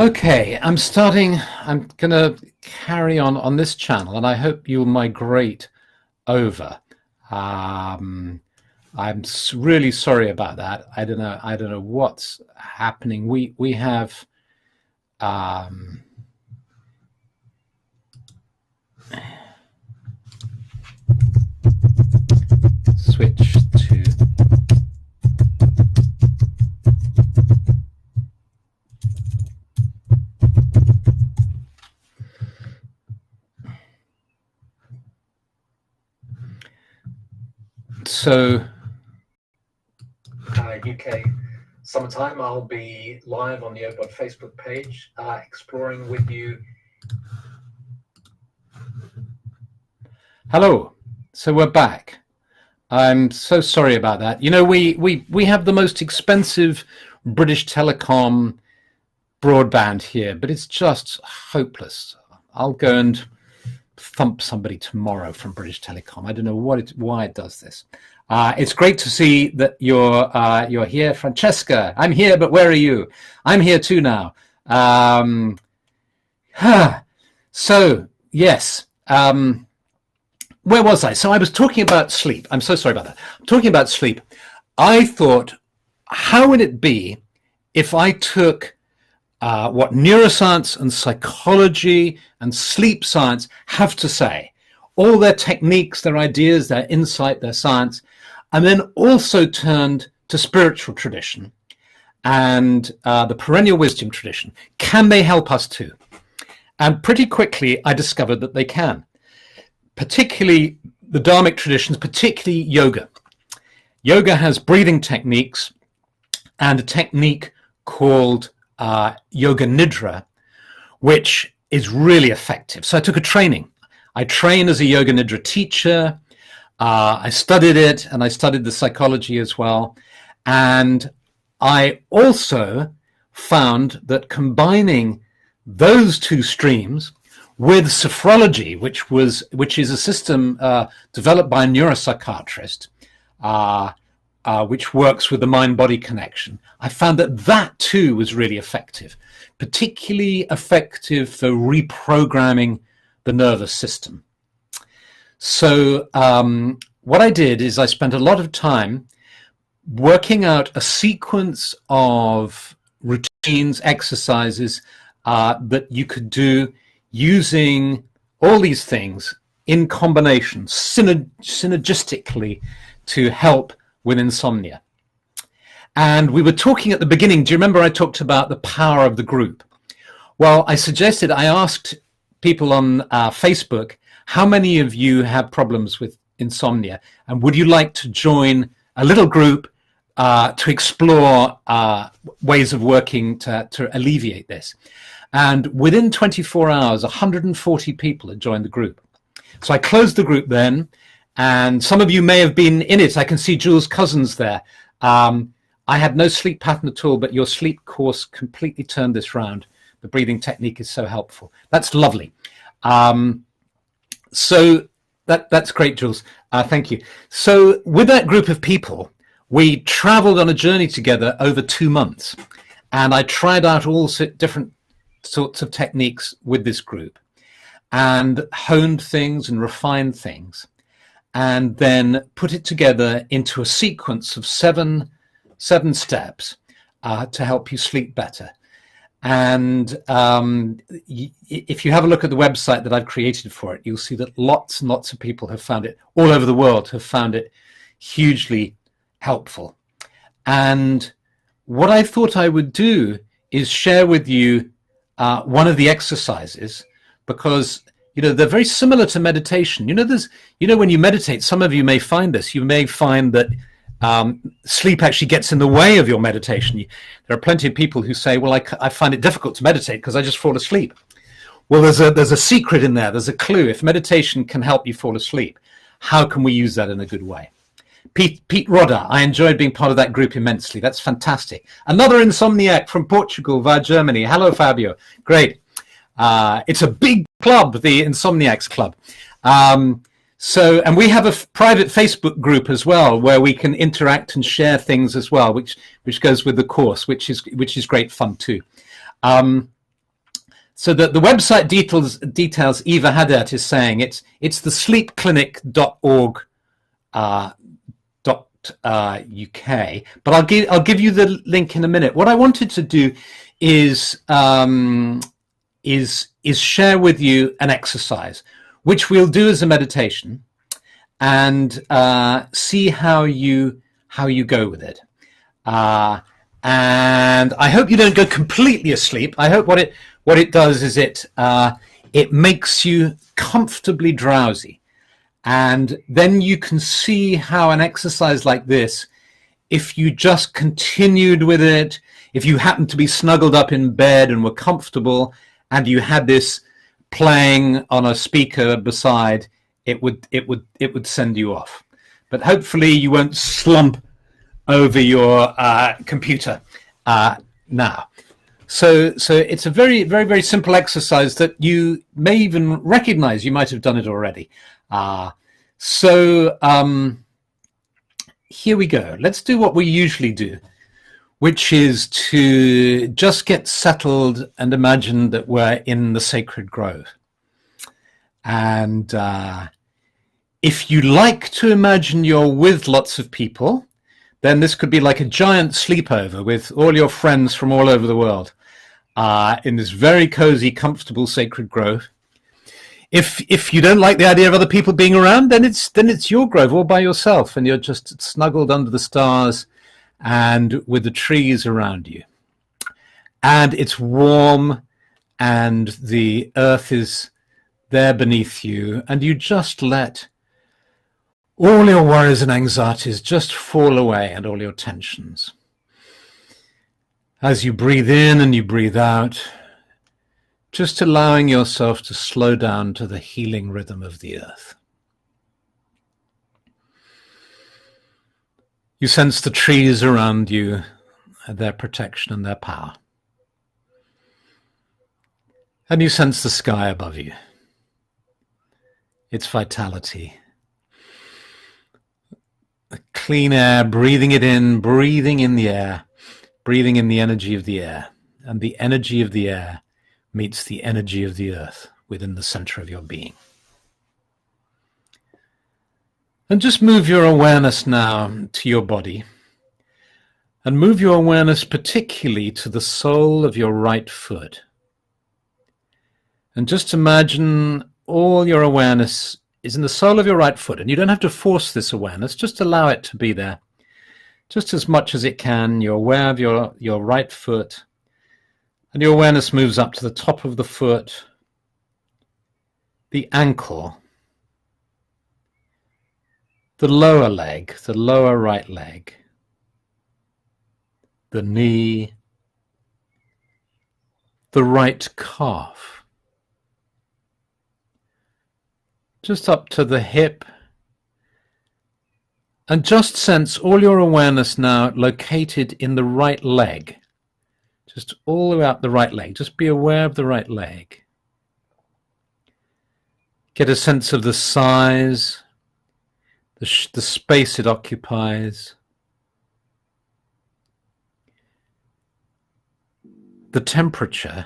Okay, I'm going to carry on this channel, and I hope you'll migrate over. Um, really sorry about that. I don't know what's happening. We have switch to UK summertime. I'll be live on the OBOT Facebook page, exploring with you. Hello. So we're back. I'm so sorry about that. You know, we have the most expensive British Telecom broadband here, but it's just hopeless. I'll go and thump somebody tomorrow from British Telecom. I don't know why it does this. It's great to see that you're here, Francesca. I'm here, but where are you? I'm here too now. So yes. Where was I? So I was talking about sleep. I'm so sorry about that. I'm talking about sleep. I thought, how would it be if I took what neuroscience and psychology and sleep science have to say, all their techniques, their ideas, their insight, their science, and then also turned to spiritual tradition and the perennial wisdom tradition. Can they help us too? And pretty quickly, I discovered that they can. Particularly the Dharmic traditions, particularly yoga. Yoga has breathing techniques and a technique called Yoga Nidra, which is really effective. So I took a training. I trained as a Yoga Nidra teacher. I studied it, and I studied the psychology as well. And I also found that combining those two streams with sophrology, which is a system developed by a neuropsychiatrist, which works with the mind-body connection, I found that too was really effective, particularly effective for reprogramming the nervous system. So what I did is I spent a lot of time working out a sequence of routines, exercises that you could do using all these things in combination, synergistically, to help with insomnia. And we were talking at the beginning, do you remember I talked about the power of the group? Well, I asked people on Facebook, how many of you have problems with insomnia? And would you like to join a little group to explore ways of working to alleviate this? And within 24 hours, 140 people had joined the group. So I closed the group then, and some of you may have been in it. I can see Jules' cousins there. I had no sleep pattern at all, but your sleep course completely turned this round. The breathing technique is so helpful. That's lovely. So that's great, Jules. Thank you. So with that group of people, we traveled on a journey together over 2 months, and I tried out all different sorts of techniques with this group and honed things and refined things, and then put it together into a sequence of seven steps to help you sleep better. And if you have a look at the website that I've created for it, you'll see that lots and lots of people have found it, all over the world have found it hugely helpful. And what I thought I would do is share with you one of the exercises, because they're very similar to meditation. When you meditate, some of you may find this. You may find that sleep actually gets in the way of your meditation. There are plenty of people who say, well, I find it difficult to meditate because I just fall asleep. Well, there's a secret in there. There's a clue. If meditation can help you fall asleep, how can we use that in a good way? Pete Rodder, I enjoyed being part of that group immensely. That's fantastic. Another insomniac from Portugal via Germany. Hello, Fabio. Great. It's a big club, the Insomniacs Club. And we have a private Facebook group as well, where we can interact and share things as well, which goes with the course, which is great fun too. So the website details Eva Haddad is saying it's the sleepclinic.org .uk, but I'll give you the link in a minute. What I wanted to do is share with you an exercise, which we'll do as a meditation, and see how you go with it. And I hope you don't go completely asleep. I hope what it does is it makes you comfortably drowsy. And then you can see how an exercise like this, if you just continued with it, if you happened to be snuggled up in bed and were comfortable, and you had this playing on a speaker beside, it would send you off. But hopefully you won't slump over your computer now. So it's a very, very, very simple exercise that you may even recognize. You might have done it already. Here we go. Let's do what we usually do, which is to just get settled and imagine that we're in the sacred grove. And if you like to imagine you're with lots of people, then this could be like a giant sleepover with all your friends from all over the world in this very cozy, comfortable sacred grove. If you don't like the idea of other people being around, then it's your grove all by yourself, and you're just snuggled under the stars and with the trees around you. And it's warm, and the earth is there beneath you, and you just let all your worries and anxieties just fall away, and all your tensions. As you breathe in and you breathe out, just allowing yourself to slow down to the healing rhythm of the earth. You sense the trees around you, their protection and their power. And you sense the sky above you, its vitality. The clean air, breathing it in, breathing in the air, breathing in the energy of the air. And the energy of the air meets the energy of the earth within the center of your being. And just move your awareness now to your body, and move your awareness particularly to the sole of your right foot. And just imagine all your awareness is in the sole of your right foot, and you don't have to force this awareness, just allow it to be there. Just as much as it can, you're aware of your right foot, and your awareness moves up to the top of the foot, the ankle, the lower leg, the lower right leg, the knee, the right calf, just up to the hip, and just sense all your awareness now located in the right leg. Just all the way up the right leg. Just be aware of the right leg. Get a sense of the size, the space it occupies, the temperature,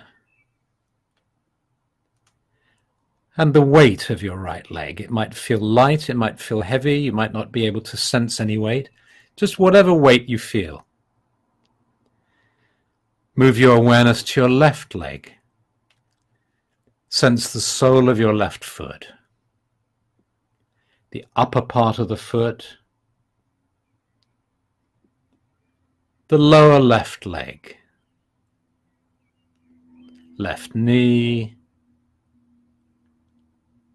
and the weight of your right leg. It might feel light, it might feel heavy, you might not be able to sense any weight. Just whatever weight you feel. Move your awareness to your left leg. Sense the sole of your left foot, the upper part of the foot, the lower left leg, left knee,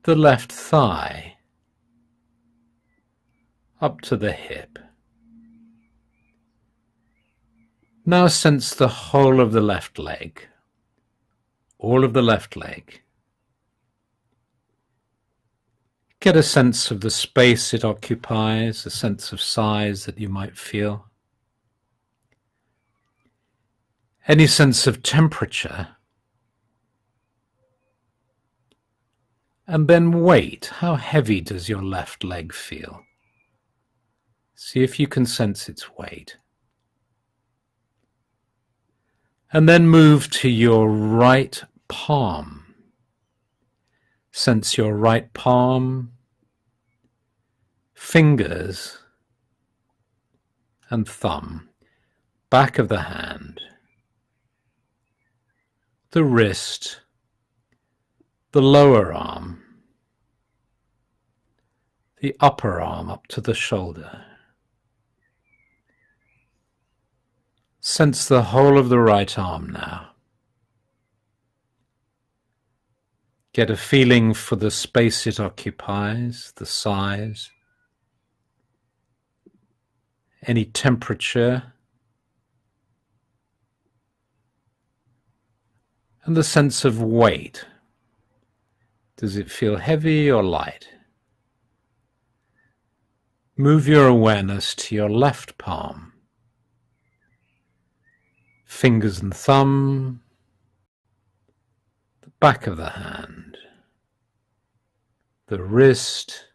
the left thigh, up to the hip. Now sense the whole of the left leg, all of the left leg. Get a sense of the space it occupies, a sense of size that you might feel. Any sense of temperature. And then weight. How heavy does your left leg feel? See if you can sense its weight. And then move to your right palm. Sense your right palm, fingers and thumb, back of the hand, the wrist, the lower arm, the upper arm up to the shoulder. Sense the whole of the right arm now. Get a feeling for the space it occupies, the size, any temperature, and the sense of weight. Does it feel heavy or light? Move your awareness to your left palm, fingers and thumb, the back of the hand, the wrist,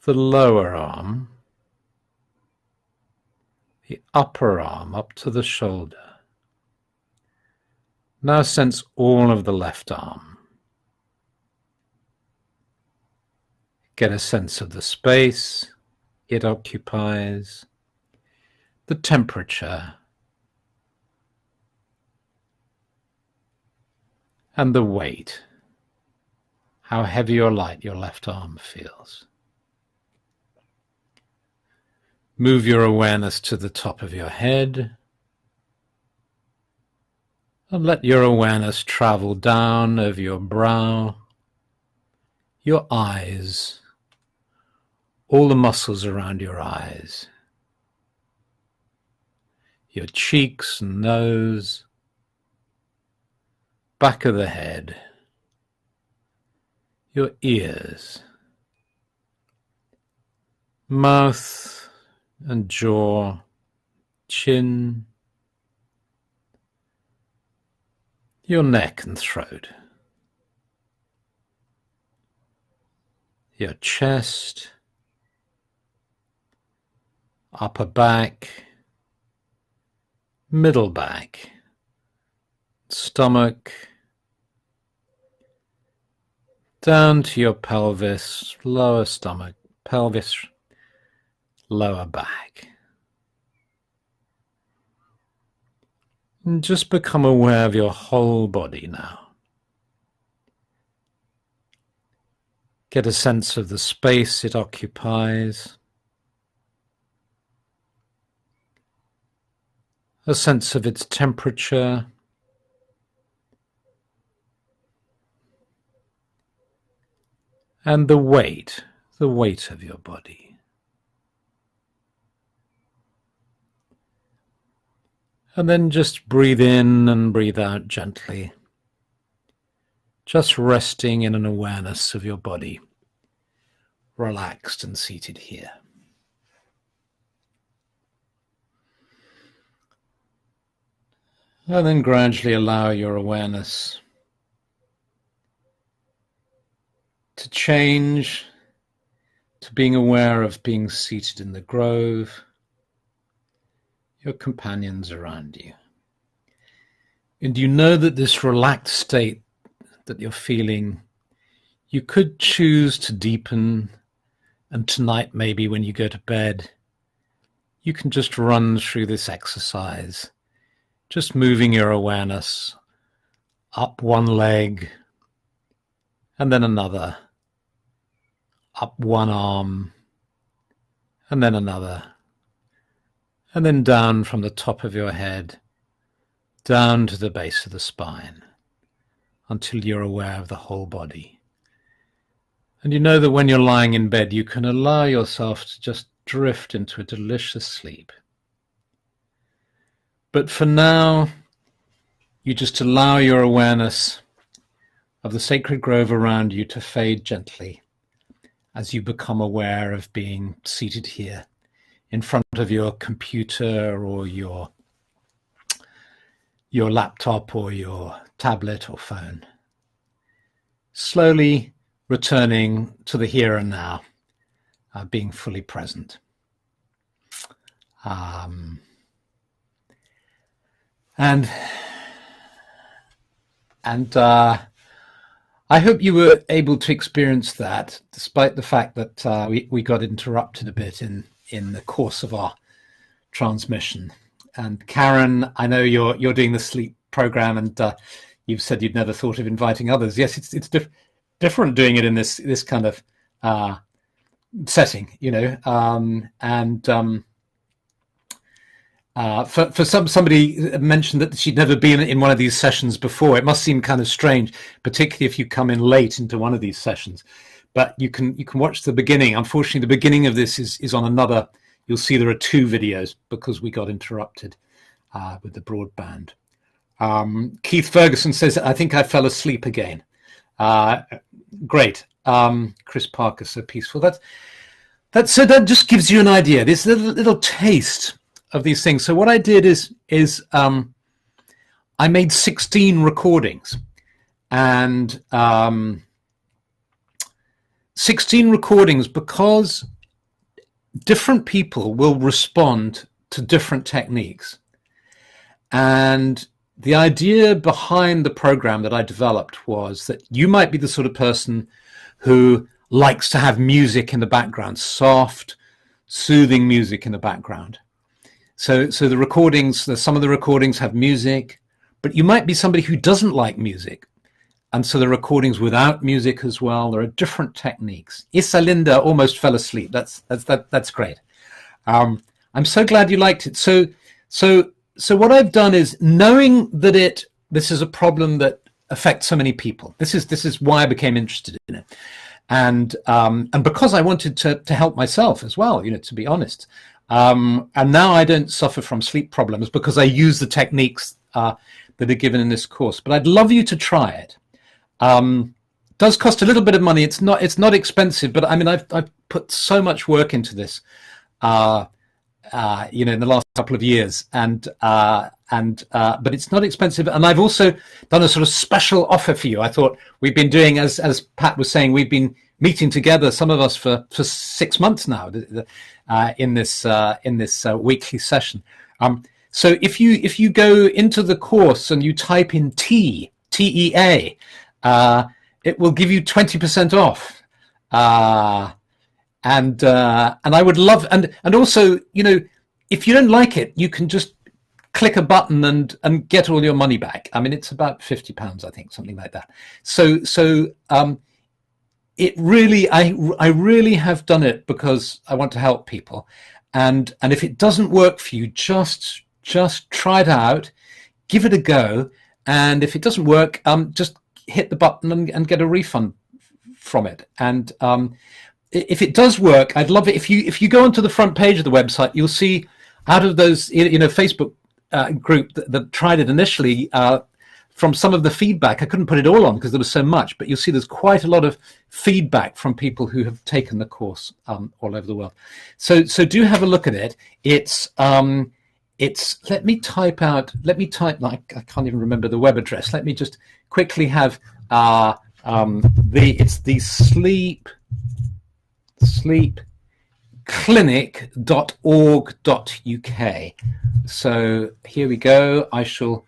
the lower arm, the upper arm up to the shoulder. Now sense all of the left arm. Get a sense of the space it occupies, the temperature, and the weight, how heavy or light your left arm feels. Move your awareness to the top of your head, and let your awareness travel down over your brow, your eyes, all the muscles around your eyes, your cheeks and nose, back of the head, your ears, mouth and jaw, chin, your neck and throat, your chest, upper back, middle back, stomach, down to your pelvis, lower stomach, pelvis, lower back. And just become aware of your whole body now. Get a sense of the space it occupies, a sense of its temperature, and the weight of your body. And then just breathe in and breathe out gently, just resting in an awareness of your body, relaxed and seated here. And then gradually allow your awareness to change to being aware of being seated in the grove, your companions around you. And you know that this relaxed state that you're feeling, you could choose to deepen, and tonight maybe when you go to bed, you can just run through this exercise, just moving your awareness up one leg and then another, up one arm and then another, and then down from the top of your head, down to the base of the spine, until you're aware of the whole body. And you know that when you're lying in bed, you can allow yourself to just drift into a delicious sleep. But for now, you just allow your awareness of the sacred grove around you to fade gently as you become aware of being seated here in front of your computer or your laptop or your tablet or phone. Slowly returning to the here and now, being fully present. And and I hope you were able to experience that, despite the fact that we got interrupted a bit in the course of our transmission. And Karen, I know you're doing the sleep program, and you've said you'd never thought of inviting others. Yes, it's different doing it in this kind of setting, you know, for somebody mentioned that she'd never been in one of these sessions before. It must seem kind of strange, particularly if you come in late into one of these sessions. But you can watch the beginning. Unfortunately, the beginning of this is on another. You'll see there are 2 videos because we got interrupted with the broadband. Keith Ferguson says, I think I fell asleep again. Great. Chris Parker, so peaceful. So that just gives you an idea. This little taste of these things. So what I did is I made 16 recordings, and 16 recordings because different people will respond to different techniques. And the idea behind the program that I developed was that you might be the sort of person who likes to have music in the background, soft, soothing music in the background. So the recordings, some of the recordings have music, but you might be somebody who doesn't like music. And so the recordings without music as well. There are different techniques. Isalinda almost fell asleep. That's great. I'm so glad you liked it. So what I've done is, knowing that this is a problem that affects so many people. This is why I became interested in it, and because I wanted to help myself as well. You know, to be honest. And now I don't suffer from sleep problems because I use the techniques that are given in this course. But I'd love you to try it. Does cost a little bit of money. It's not expensive, but I mean, I've put so much work into this, you know, in the last couple of years, but it's not expensive. And I've also done a sort of special offer for you. I thought we've been doing, as Pat was saying, we've been meeting together, some of us for 6 months now, in this weekly session. So if you go into the course and you type in TEA, it will give you 20% off. And I would love, and also, you know, if you don't like it, you can just click a button and get all your money back. I mean, it's about £50, I think, something like that. So it really, I really have done it because I want to help people. And if it doesn't work for you, just try it out, give it a go. And if it doesn't work, just hit the button and get a refund from it. And if it does work, I'd love it if you go onto the front page of the website, you'll see out of those, you know, Facebook group that tried it initially, from some of the feedback, I couldn't put it all on because there was so much, but you'll see there's quite a lot of feedback from people who have taken the course all over the world. So do have a look at it. It's let me type, like, I can't even remember the web address. Let me just quickly have it's the sleepclinic.org.uk. So here we go. I shall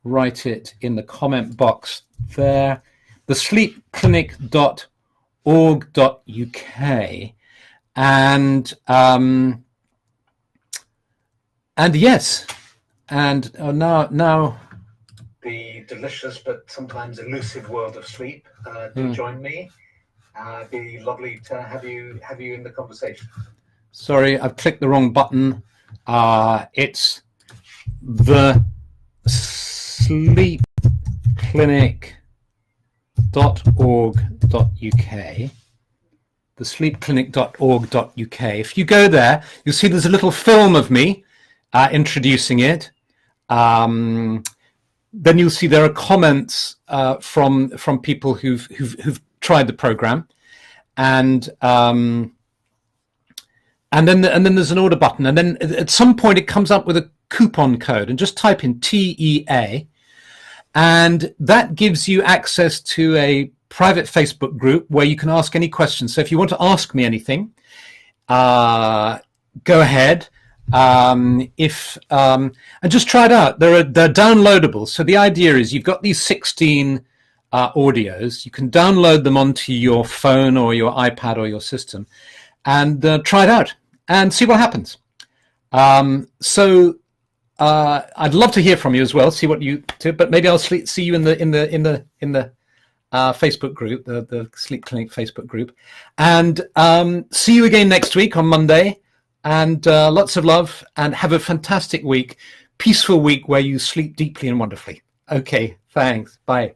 write it in the comment box there. The sleepclinic.org.uk. And yes, and now the delicious but sometimes elusive world of sleep. Do join me. It'd be lovely to have you in the conversation. Sorry, I've clicked the wrong button. It's the sleepclinic.org.uk. The sleepclinic.org.uk. If you go there, you'll see there's a little film of me introducing it. Then you'll see there are comments from people who've tried the program, and then there's an order button, and then at some point it comes up with a coupon code, and just type in TEA, and that gives you access to a private Facebook group where you can ask any questions. So if you want to ask me anything, go ahead. and just try it out. They're downloadable. So the idea is you've got these 16 audios. You can download them onto your phone or your iPad or your system, and try it out and see what happens. I'd love to hear from you as well. See what you do, but maybe I'll see you in the Facebook group, the Sleep Clinic Facebook group, and see you again next week on Monday. And lots of love, and have a fantastic week, peaceful week where you sleep deeply and wonderfully. Okay, thanks. Bye.